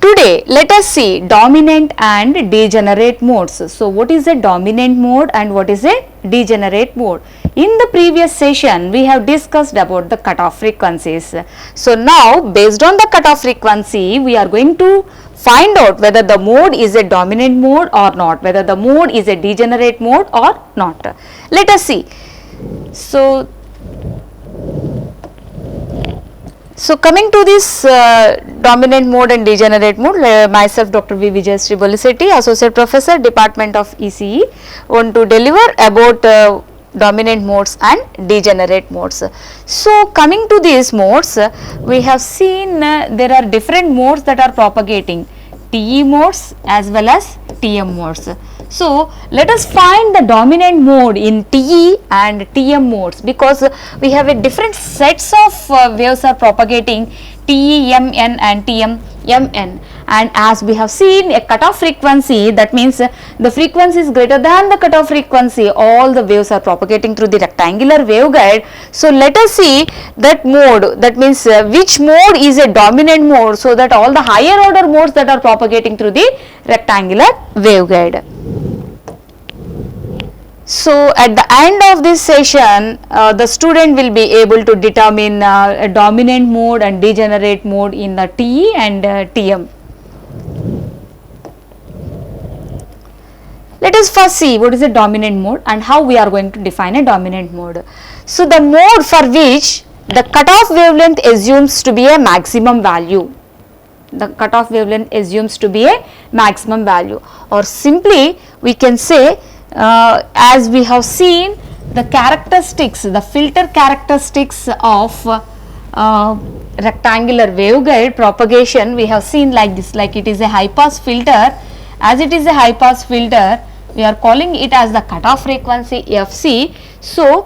today let us see dominant and degenerate modes. So, what is a dominant mode and what is a degenerate mode? In the previous session, we have discussed about the cutoff frequencies. So, now based on the cutoff frequency, we are going to find out whether the mode is a dominant mode or not, whether the mode is a degenerate mode or not. Let us see. So, coming to this dominant mode and degenerate mode, myself Dr. V. Vijayasri Bolisetti, Associate Professor, Department of ECE, want to deliver about dominant modes and degenerate modes. So, coming to these modes, we have seen there are different modes that are propagating, TE modes as well as TM modes. So, let us find the dominant mode in TE and TM modes, because we have a different sets of waves are propagating TE MN and TM MN, and as we have seen a cutoff frequency, that means the frequency is greater than the cutoff frequency, all the waves are propagating through the rectangular waveguide. So, let us see that mode, that means which mode is a dominant mode, so that all the higher order modes that are propagating through the rectangular waveguide. So, at the end of this session, the student will be able to determine a dominant mode and degenerate mode in the TE and TM. Let us first see what is a dominant mode and how we are going to define a dominant mode. So, the mode for which the cutoff wavelength assumes to be a maximum value. The cutoff wavelength assumes to be a maximum value, or simply we can say, as we have seen the characteristics, the filter characteristics of rectangular waveguide propagation, we have seen like this, like it is a high pass filter. As it is a high pass filter, we are calling it as the cutoff frequency FC. So,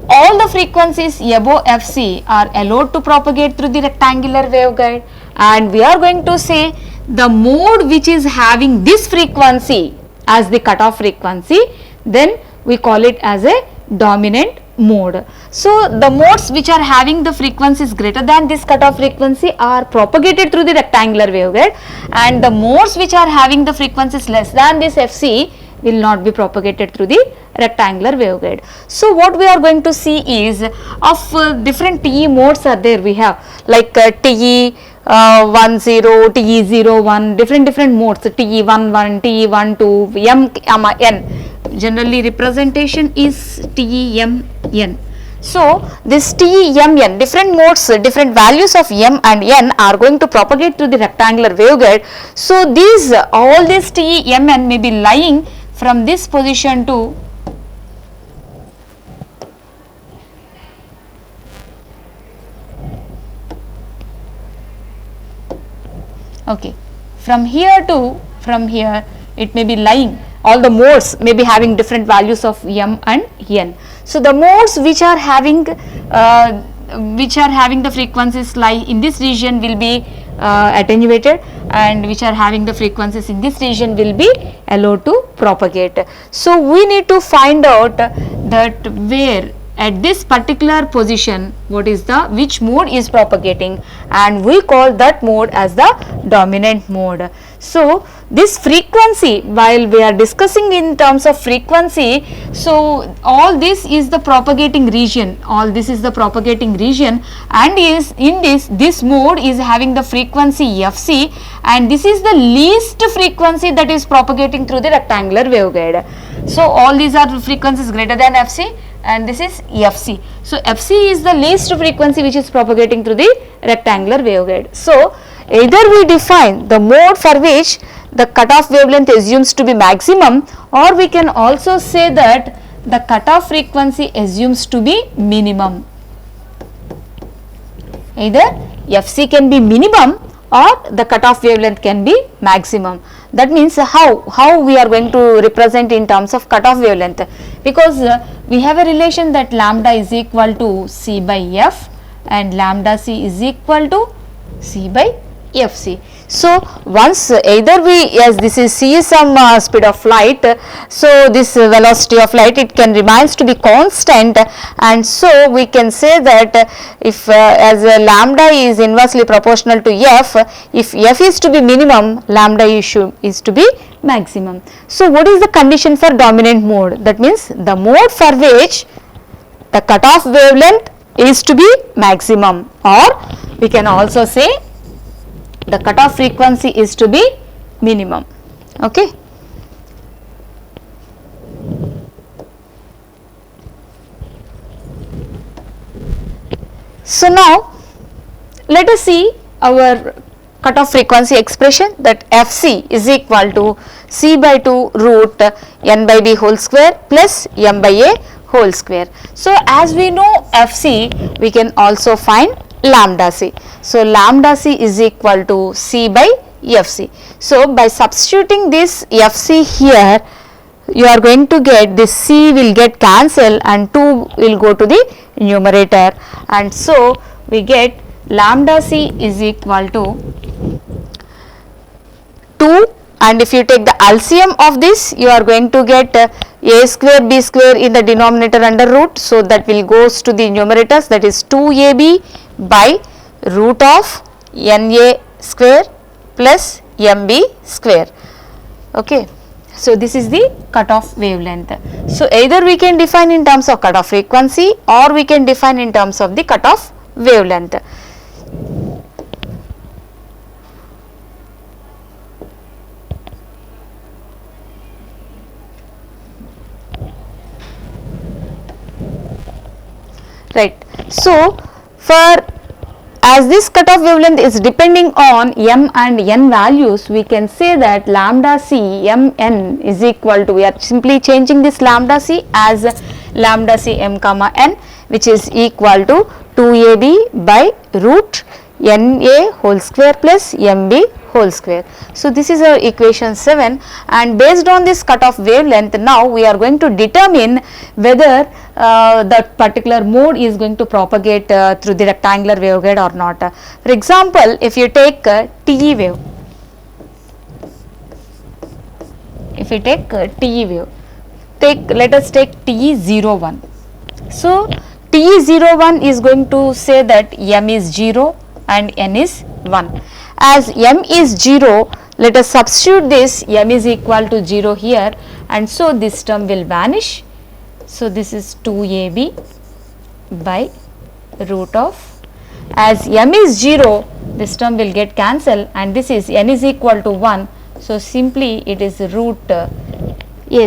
all the frequencies above FC are allowed to propagate through the rectangular waveguide, and we are going to say the mode which is having this frequency as the cutoff frequency, then we call it as a dominant mode. So, the modes which are having the frequencies greater than this cutoff frequency are propagated through the rectangular waveguide, and the modes which are having the frequencies less than this FC will not be propagated through the rectangular waveguide. So, what we are going to see is of different TE modes are there, we have like TE 10, TE 01, different modes, TE 11, TE 12, M, N. Generally representation is TE MN. So, this TE MN, different modes, different values of M and N are going to propagate through the rectangular waveguide. So, these all these TE MN may be lying from this position to from here it may be lying, all the modes may be having different values of M and N. So, the modes which are having the frequencies lie in this region will be attenuated, and which are having the frequencies in this region will be allowed to propagate. So, we need to find out that where at this particular position which mode is propagating, and we call that mode as the dominant mode. So, this frequency, while we are discussing in terms of frequency, so all this is the propagating region, and is in this mode is having the frequency FC, and this is the least frequency that is propagating through the rectangular waveguide. So, all these are frequencies greater than FC, and this is FC. So, FC is the least frequency which is propagating through the rectangular waveguide. So, either we define the mode for which the cutoff wavelength assumes to be maximum, or we can also say that the cutoff frequency assumes to be minimum. Either FC can be minimum or the cutoff wavelength can be maximum. That means how we are going to represent in terms of cutoff wavelength, because we have a relation that lambda is equal to C by F and lambda C is equal to C by Fc. So once either we, as this is c is some speed of light, so this velocity of light, it can remains to be constant, and so we can say that if as lambda is inversely proportional to f, if f is to be minimum, lambda is to be maximum. So what is the condition for dominant mode? That means the mode for which the cutoff wavelength is to be maximum, or we can also say the cutoff frequency is to be minimum. Okay. So now let us see our cutoff frequency expression, that Fc is equal to c by 2 root n by b whole square plus m by a whole square. So as we know Fc, we can also find lambda c. So lambda c is equal to c by Fc. So by substituting this Fc here, you are going to get this c will get cancelled and 2 will go to the numerator, and so we get lambda c is equal to 2, and if you take the LCM of this, you are going to get a square b square in the denominator under root, so that will goes to the numerators, that is 2ab by root of na square plus mb square. Okay. So this is the cutoff wavelength. So either we can define in terms of cutoff frequency, or we can define in terms of the cutoff wavelength. Right. So for as this cutoff wavelength is depending on m and n values, we can say that lambda c m n is equal to, we are simply changing this lambda c as lambda c m comma n, which is equal to 2ab by root na whole square plus mb whole square. So this is our equation 7, and based on this cutoff wavelength, now we are going to determine whether that particular mode is going to propagate through the rectangular waveguide or not. For example, if you take TE wave, let us take TE01. So TE01 is going to say that m is 0 and n is 1. As m is 0, let us substitute this m is equal to 0 here, and so this term will vanish. So this is 2ab by root of, as m is 0, this term will get cancelled, and this is n is equal to 1. So simply it is root a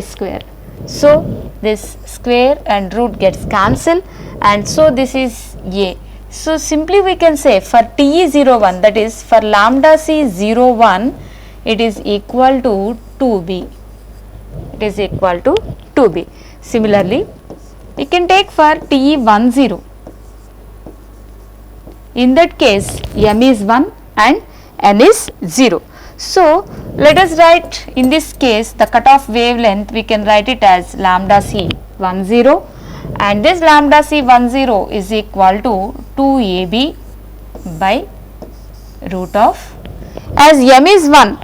square. So this square and root gets cancelled, and so this is a. So simply we can say for TE01, that is for lambda c01, it is equal to 2b. It is equal to 2b. Similarly, we can take for TE10. In that case, m is 1 and n is 0. So let us write in this case the cutoff wavelength, we can write it as lambda c10, and this lambda c10 is equal to 2ab by root of, as m is 1,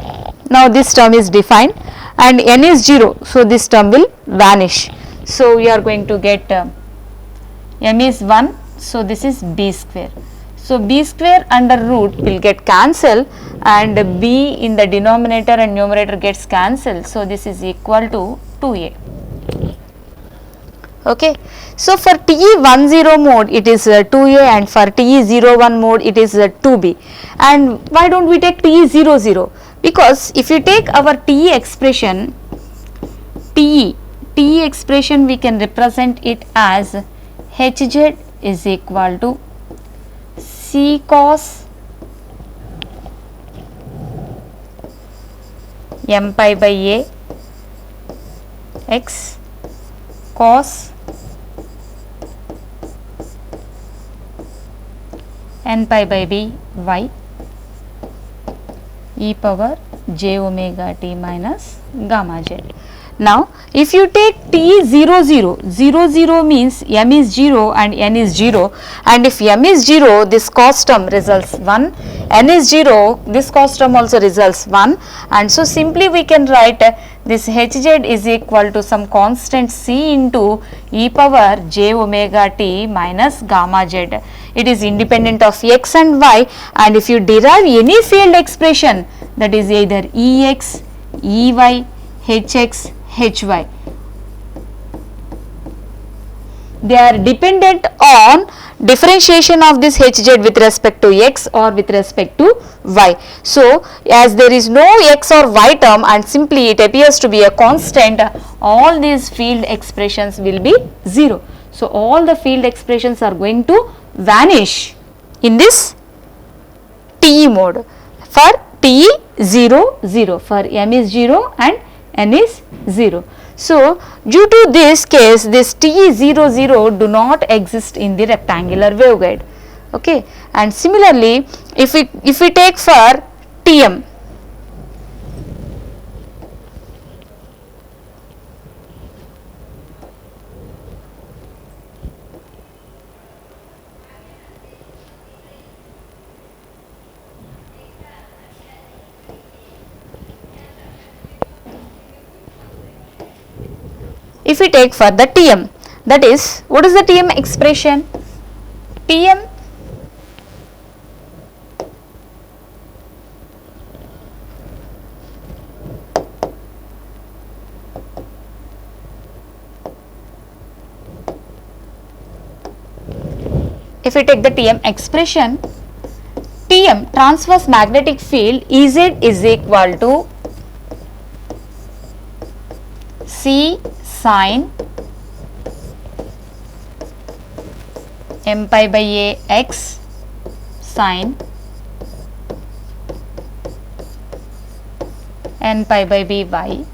now this term is defined, and n is 0, so this term will vanish. So we are going to get m is 1, so this is b square. So b square under root will get cancelled, and b in the denominator and numerator gets cancelled, so this is equal to 2a. Okay. So for TE10 mode it is 2a, and for TE01 mode it is 2b. And why don't we take TE00? Because if you take our TE expression, TE expression, we can represent it as Hz is equal to C cos m pi by a x cos n pi by b y e power j omega t minus gamma z. Now if you take t 0 0, 0 0 means m is 0 and n is 0, and if m is 0, this cos term results 1, n is 0, this cos term also results 1, and so simply we can write this hz is equal to some constant c into e power j omega t minus gamma z. It is independent of x and y, and if you derive any field expression, that is either ex, ey, hx, hy, they are dependent on differentiation of this hz with respect to x or with respect to y. So as there is no x or y term and simply it appears to be a constant, all these field expressions will be 0. So all the field expressions are going to vanish in this TE mode for T 0 0, for m is 0 and n is 0. So due to this case, this T 0 0 do not exist in the rectangular waveguide. Okay, and similarly if we take for Tm, if we take for the Tm, that is, what is the Tm expression? Tm if we take the Tm expression, Tm transverse magnetic field Ez is equal to C sin m pi by a x sin n pi by b y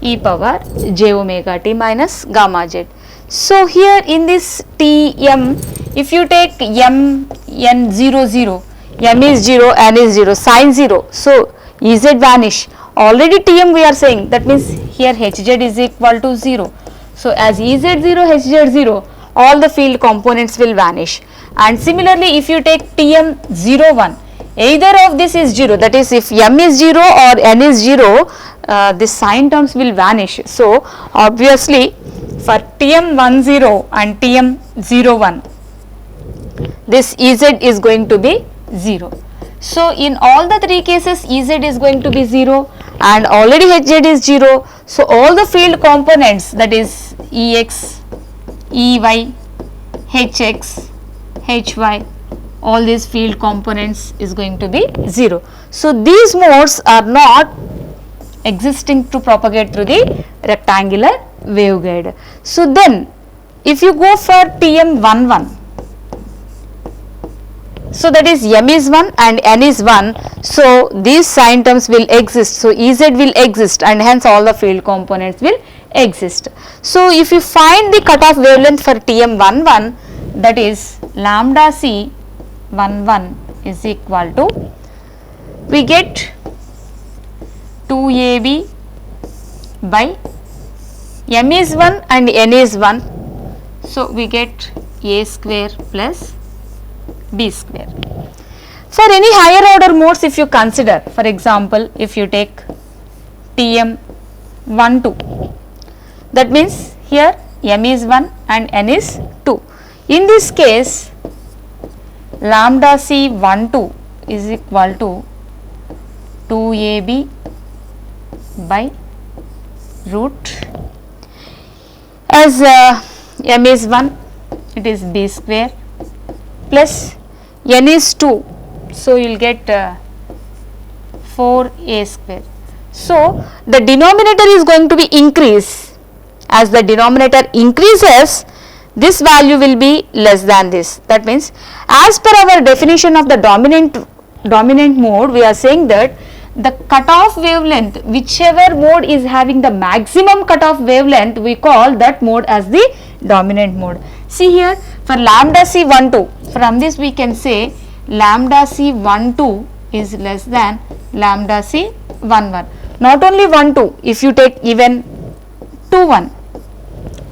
e power j omega t minus gamma z. So here in this Tm, if you take m n 0 0, m is 0, n is 0, sin 0, so Ez vanish. Already Tm we are saying, that means here Hz is equal to 0. So as Ez 0, Hz 0, all the field components will vanish. And similarly if you take Tm 0 1, either of this is 0, that is if m is 0 or n is 0, this sign terms will vanish. So obviously for Tm 1 0 and Tm 0 1, this Ez is going to be 0. So in all the three cases Ez is going to be 0 and already Hz is 0. So all the field components, that is Ex, Ey, Hx, Hy, all these field components is going to be 0. So these modes are not existing to propagate through the rectangular waveguide. So then if you go for Tm 1 1, so that is m is 1 and n is 1, so these sign terms will exist, so Ez will exist and hence all the field components will exist. So if you find the cutoff wavelength for Tm 1 1, that is lambda c 1 1 is equal to, we get 2ab by m is 1 and n is 1, so we get a square plus b square. For any higher order modes, if you consider, for example if you take Tm 1 2, that means here m is 1 and n is 2. In this case lambda c 1 2 is equal to 2ab by root, as m is 1, it is b square plus n is 2, so you will get 4a square. So the denominator is going to be increase. As the denominator increases, this value will be less than this. That means as per our definition of the dominant mode, we are saying that the cutoff wavelength, whichever mode is having the maximum cutoff wavelength, we call that mode as the dominant mode. See here for lambda c 1 2, from this we can say lambda c 1 2 is less than lambda c 1 1, not only 1 2, if you take even 2 1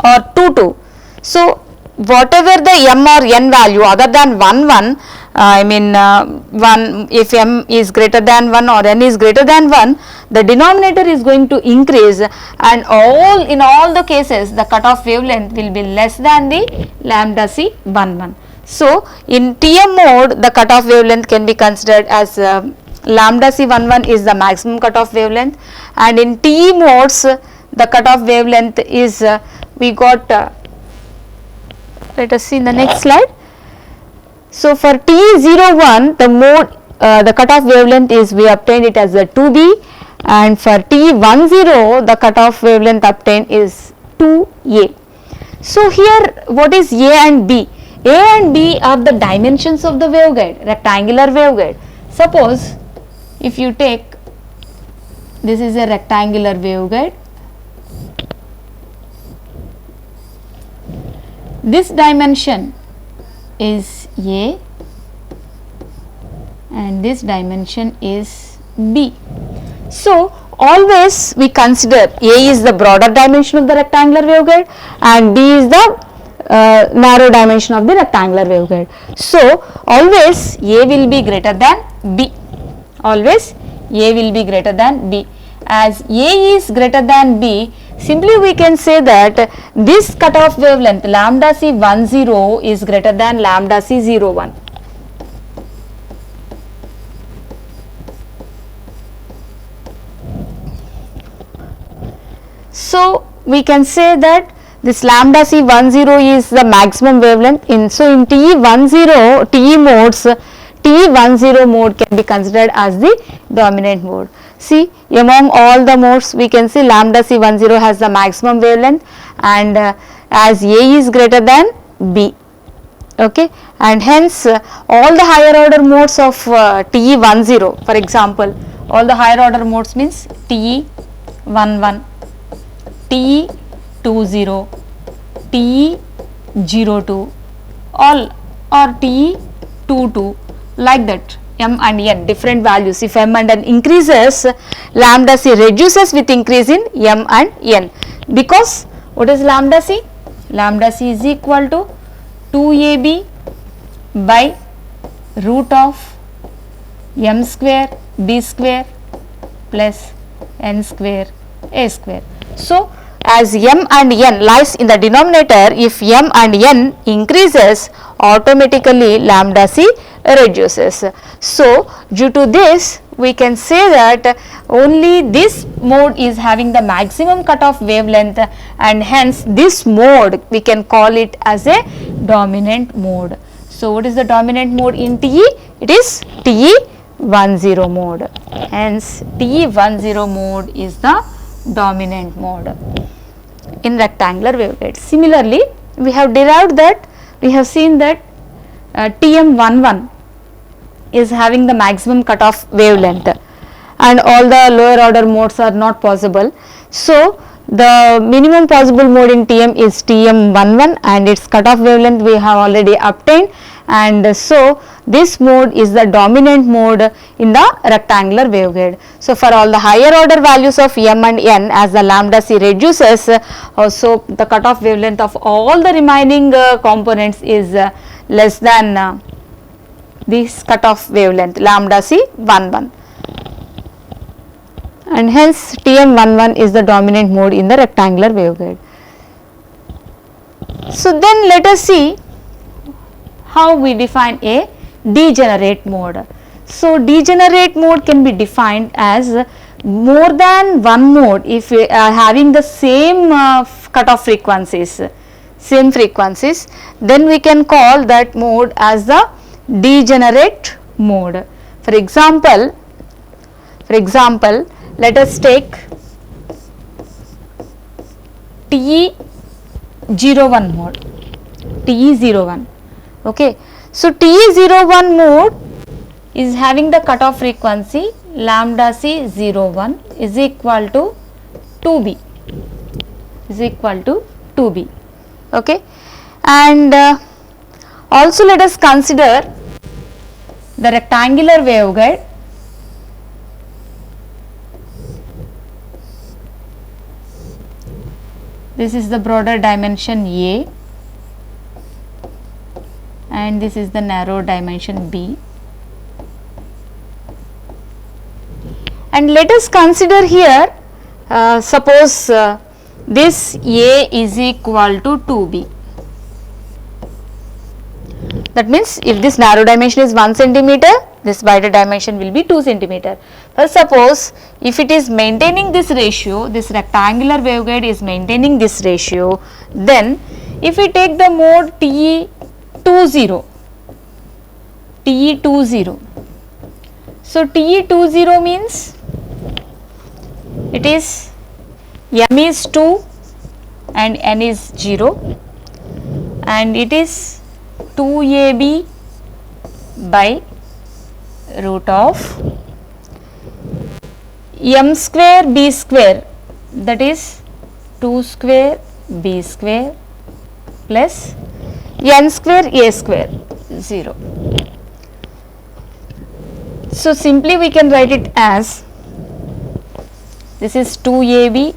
or 2 2. So whatever the m or n value other than 1 1, I mean 1, if m is greater than 1 or n is greater than 1, the denominator is going to increase, and in all the cases the cutoff wavelength will be less than the lambda c 1 1. So in TM mode the cutoff wavelength can be considered as lambda c 1 1 is the maximum cutoff wavelength, and in TE modes the cutoff wavelength is we got let us see in the next slide. So for T01 the mode the cutoff wavelength is we obtained it as a 2B, and for T10 the cutoff wavelength obtained is 2A. So here what is A and B? A and B are the dimensions of the waveguide, rectangular waveguide. Suppose if you take this is a rectangular waveguide, this dimension is A and this dimension is B. So always we consider A is the broader dimension of the rectangular waveguide and B is the narrow dimension of the rectangular waveguide. So always A will be greater than B, always A will be greater than B. As A is greater than B, simply we can say that this cutoff wavelength lambda c 10 is greater than lambda c 01. So we can say that this lambda c 10 is the maximum wavelength in TE modes, TE10 mode can be considered as the dominant mode. See, among all the modes we can see lambda c 10 has the maximum wavelength, and as A is greater than B, okay, and hence all the higher order modes of TE10, for example, all the higher order modes means TE11, TE20, TE02, all or TE22, like that, m and n different values. If m and n increases, lambda c reduces with increase in m and n, because what is lambda c? Lambda c is equal to 2ab by root of m square b square plus n square a square. So as m and n lies in the denominator, if m and n increases, automatically lambda c reduces. So due to this we can say that only this mode is having the maximum cutoff wavelength, and hence this mode we can call it as a dominant mode. So what is the dominant mode in TE? It is TE10 mode. Hence TE10 mode is the dominant mode in rectangular waveguide. Similarly, we have derived that, we have seen that TM11 is having the maximum cutoff wavelength and all the lower order modes are not possible. So the minimum possible mode in TM is TM11 and its cutoff wavelength we have already obtained, and so this mode is the dominant mode in the rectangular waveguide. So for all the higher order values of m and n, as the lambda c reduces, so the cutoff wavelength of all the remaining components is less than this cutoff wavelength lambda c 11, and hence TM11 is the dominant mode in the rectangular waveguide. So then let us see how we define a degenerate mode. So degenerate mode can be defined as more than one mode if we are having the same cutoff frequencies, then we can call that mode as the degenerate mode. For example, let us take TE01 mode, TE01. Okay, so TE01 mode is having the cutoff frequency lambda c 01 is equal to 2b, okay, and also let us consider the rectangular waveguide. This is the broader dimension A and this is the narrow dimension B. And let us consider here, suppose this A is equal to 2B. That means if this narrow dimension is 1 centimeter, this wider dimension will be 2 centimeter. First, suppose if it is maintaining this ratio, this rectangular waveguide is maintaining this ratio, then if we take the mode TE20, so TE20 means it is M is 2 and N is 0 and it is 2AB by root of M square B square, that is 2 square B square plus N square A square 0. So simply we can write it as this is 2AB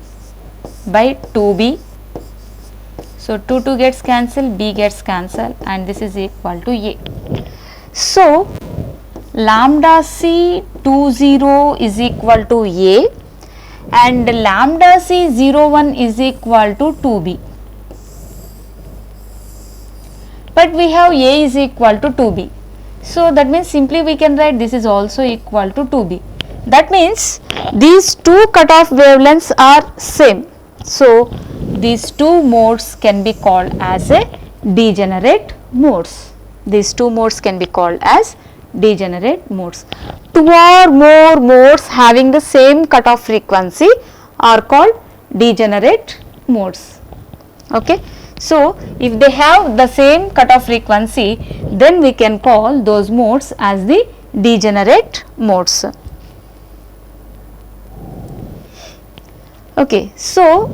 by 2B. So 2 gets cancelled, B gets cancelled and this is equal to A. So lambda C20 is equal to A and lambda C01 is equal to 2B. But we have A is equal to 2B. So that means simply we can write this is also equal to 2B. That means these two cutoff wavelengths are same. So these two modes can be called as a degenerate modes. These two modes can be called as degenerate modes. Two or more modes having the same cutoff frequency are called degenerate modes. Okay. So if they have the same cutoff frequency, then we can call those modes as the degenerate modes. Okay, so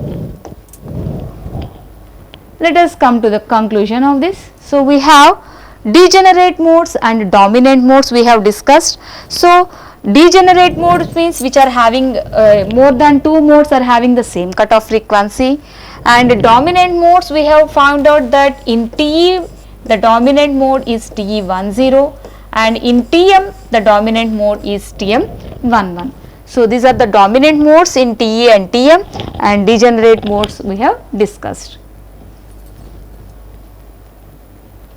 let us come to the conclusion of this. So we have degenerate modes and dominant modes we have discussed. So degenerate modes means which are having more than two modes are having the same cutoff frequency, and dominant modes we have found out that in TE the dominant mode is TE10 and in TM the dominant mode is TM11. So these are the dominant modes in TE and TM, and degenerate modes we have discussed.